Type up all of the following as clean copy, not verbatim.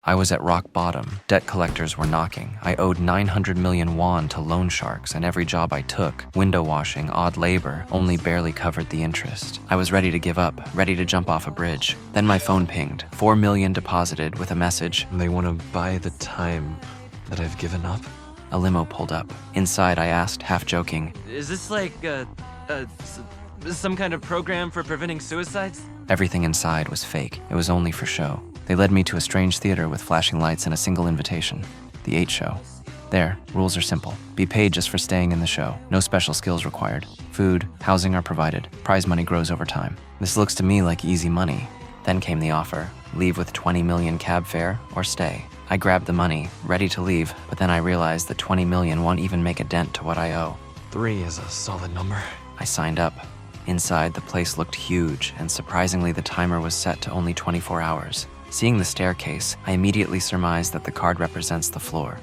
I was at rock bottom. Debt collectors were knocking. I owed 900 million won to loan sharks, and every job I took, window washing, odd labor, only barely covered the interest. I was ready to give up, ready to jump off a bridge. Then my phone pinged. 4 million deposited with a message. They want to buy the time that I've given up. A limo pulled up. Inside, I asked, half joking, Is this like, some kind of program for preventing suicides? everything inside was fake. It was only for show. They led me to a strange theater with flashing lights and a single invitation. The 8 Show. There, rules are simple. Be paid just for staying in the show. No special skills required. Food, housing are provided. Prize money grows over time. This looks to me like easy money. Then came the offer. Leave with 20 million cab fare or stay. I grabbed the money, ready to leave, but then I realized that 20 million won't even make a dent to what I owe. 3 is a solid number. I signed up. Inside, the place looked huge, and surprisingly, the timer was set to only 24 hours. Seeing the staircase, I immediately surmised that the card represents the floor.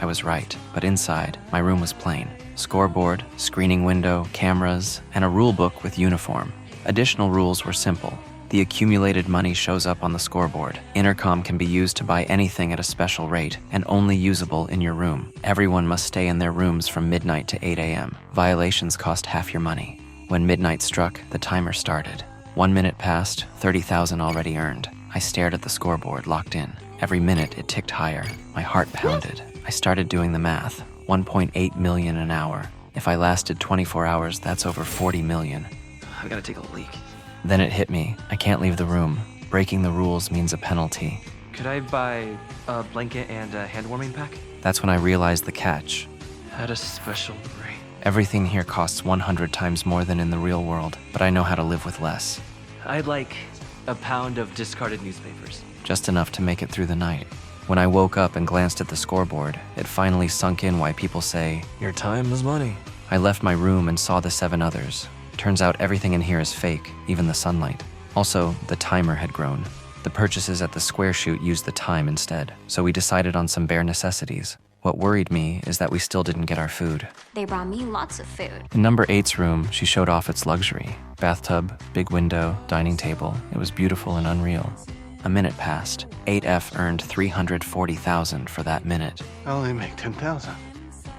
I was right, but inside, my room was plain. Scoreboard, screening window, cameras, and a rule book with uniform. Additional rules were simple. The accumulated money shows up on the scoreboard. Intercom can be used to buy anything at a special rate and only usable in your room. Everyone must stay in their rooms from midnight to 8 a.m. Violations cost half your money. When midnight struck, the timer started. 1 minute passed, 30,000 already earned. I stared at the scoreboard, locked in. Every minute, it ticked higher. My heart pounded. I started doing the math. 1.8 million an hour. If I lasted 24 hours, that's over 40 million. I gotta take a leak. Then it hit me. I can't leave the room. Breaking the rules means a penalty. Could I buy a blanket and a hand warming pack? That's when I realized the catch. At a special rate. Everything here costs 100 times more than in the real world, but I know how to live with less. I'd like a pound of discarded newspapers. Just enough to make it through the night. When I woke up and glanced at the scoreboard, it finally sunk in why people say, Your time is money. I left my room and saw the 7 others. Turns out everything in here is fake, even the sunlight. Also, the timer had grown. The purchases at the square shoot used the time instead, so we decided on some bare necessities. What worried me is that we still didn't get our food. They brought me lots of food. In number 8's room, she showed off its luxury. Bathtub, big window, dining table. It was beautiful and unreal. A minute passed. 8F earned 340,000 for that minute. I only make 10,000.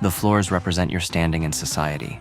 The floors represent your standing in society.